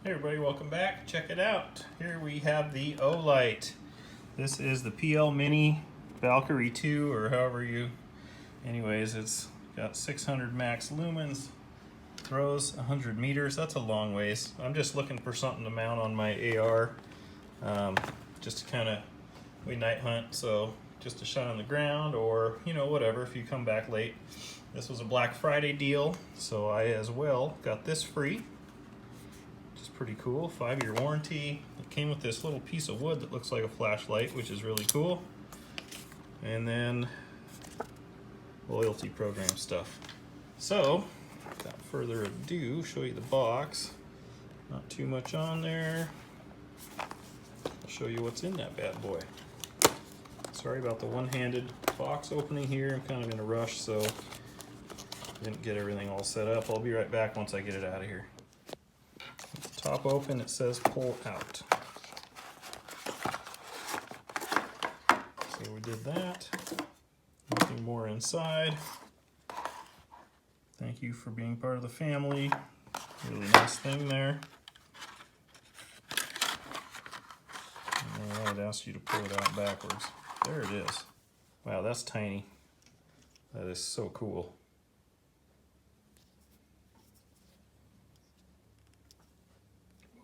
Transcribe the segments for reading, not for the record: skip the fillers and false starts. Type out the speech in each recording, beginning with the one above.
Hey everybody, welcome back. Check it out. Here we have the Olight. This is the PL Mini Valkyrie 2, or however you... Anyways, it's got 600 max lumens, throws 100 meters. That's a long ways. I'm just looking for something to mount on my AR. Just to kind of... We night hunt, so just a shot on the ground, or, you know, whatever, if you come back late. This was a Black Friday deal, so I as well got this free. Pretty cool, 5-year warranty. It came with this little piece of wood that looks like a flashlight, which is really cool. And then loyalty program stuff. So, without further ado, show you the box. Not too much on there. I'll show you what's in that bad boy. Sorry about the one-handed box opening here. I'm kind of in a rush, so I didn't get everything all set up. I'll be right back once I get it out of here. Top open, it says pull out. So we did that. Nothing more inside. Thank you for being part of the family. Really nice thing there. And I'd ask you to pull it out backwards. There it is. Wow, that's tiny. That is so cool.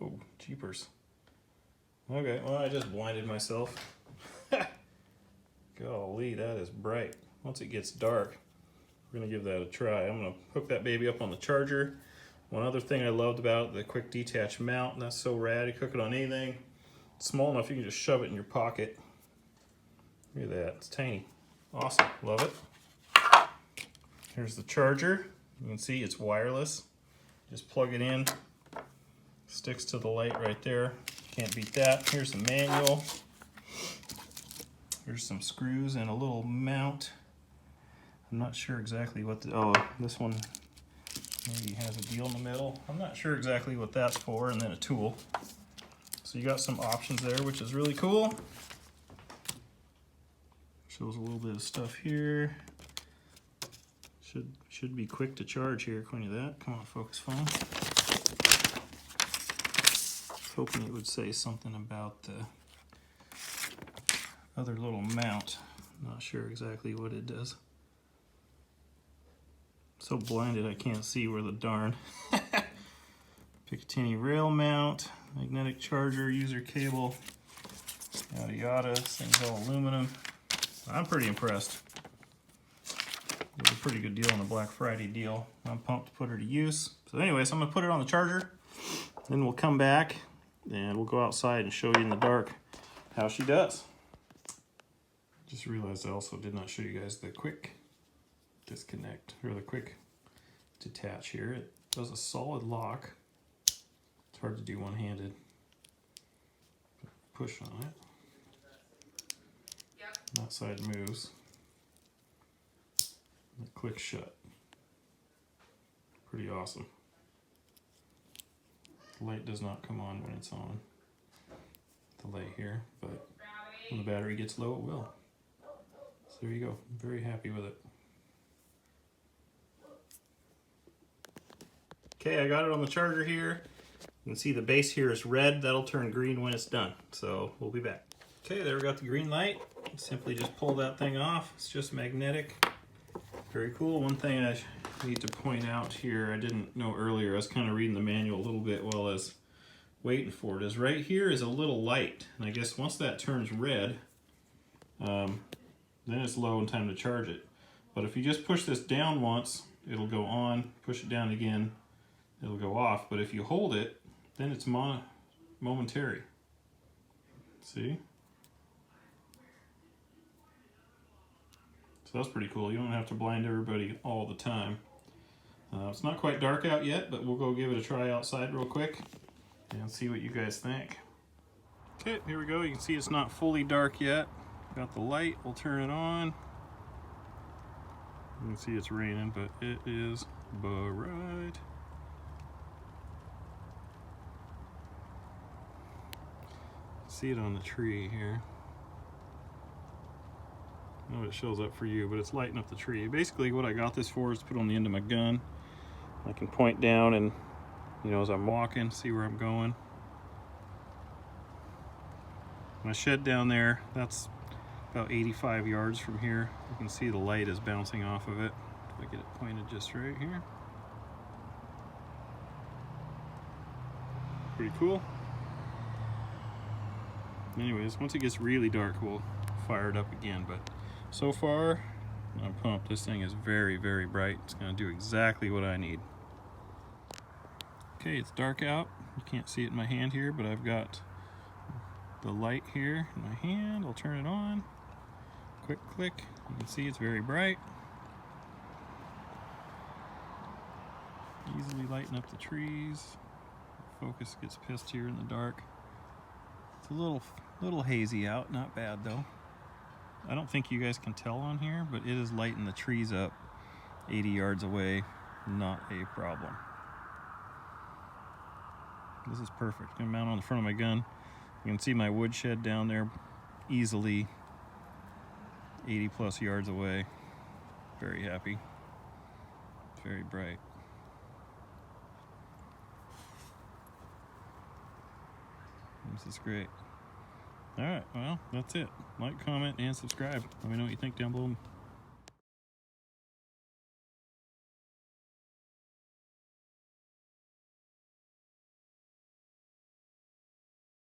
Oh, jeepers. Okay, well, I just blinded myself. Golly, that is bright. Once it gets dark, we're gonna give that a try. I'm gonna hook that baby up on the charger. One other thing I loved about the quick detach mount, and that's so rad, you cook it on anything. It's small enough you can just shove it in your pocket. Look at that, it's tiny. Awesome, love it. Here's the charger. You can see it's wireless. Just plug it in. Sticks to the light right there. Can't beat that. Here's the manual. Here's some screws and a little mount. I'm not sure exactly what the... Oh, this one maybe has a deal in the middle. I'm not sure exactly what that's for, and then a tool. So you got some options there, which is really cool. Shows a little bit of stuff here. Should be quick to charge here, according to that. Come on, focus phone. Hoping it would say something about the other little mount. Not sure exactly what it does. So blinded I can't see where the darn Picatinny rail mount, magnetic charger, user cable, yada yada. This thing's all aluminum. I'm pretty impressed. It was a pretty good deal on the Black Friday deal. I'm pumped to put her to use. So anyways, I'm gonna put it on the charger, then we'll come back and we'll go outside and show you in the dark how she does. Just realized I also did not show you guys the quick disconnect, or the quick detach here. It does a solid lock. It's hard to do one-handed. Push on it. Yep. That side moves. And it clicks shut. Pretty awesome. The light does not come on when it's on, the light here, but when the battery gets low, it will. So there you go. I'm very happy with it. Okay, I got it on the charger here. You can see the base here is red. That'll turn green when it's done. So we'll be back. Okay, there we got the green light. Simply just pull that thing off. It's just magnetic. Very cool. One thing I need to point out here, I didn't know earlier, I was kind of reading the manual a little bit while I was waiting for it, is right here is a little light. And I guess once that turns red, then it's low and time to charge it. But if you just push this down once, it'll go on. Push it down again, it'll go off. But if you hold it, then it's momentary. See? So that's pretty cool. You don't have to blind everybody all the time. It's not quite dark out yet, but we'll go give it a try outside real quick and see what you guys think. Okay, here we go. You can see it's not fully dark yet. Got the light, we'll turn it on. You can see it's raining, but it is bright. See it on the tree here. I know it shows up for you, but it's lighting up the tree. Basically what I got this for is to put on the end of my gun. I can point down and you know, as I'm walking, see where I'm going. My shed down there, that's about 85 yards from here. You can see the light is bouncing off of it. If I get it pointed just right here. Pretty cool. Anyways, once it gets really dark, we'll fire it up again. But so far, I'm pumped. This thing is very, very bright. It's going to do exactly what I need. Okay, it's dark out. You can't see it in my hand here, but I've got the light here in my hand. I'll turn it on. Quick click. You can see it's very bright. Easily lighten up the trees. Focus gets pissed here in the dark. It's a little hazy out, not bad though. I don't think you guys can tell on here, but it is lighting the trees up 80 yards away. Not a problem. This is perfect. I'm gonna mount on the front of my gun. You can see my woodshed down there easily 80 plus yards away. Very happy. It's very bright. This is great. Alright, well, that's it. Like, comment, and subscribe. Let me know what you think down below.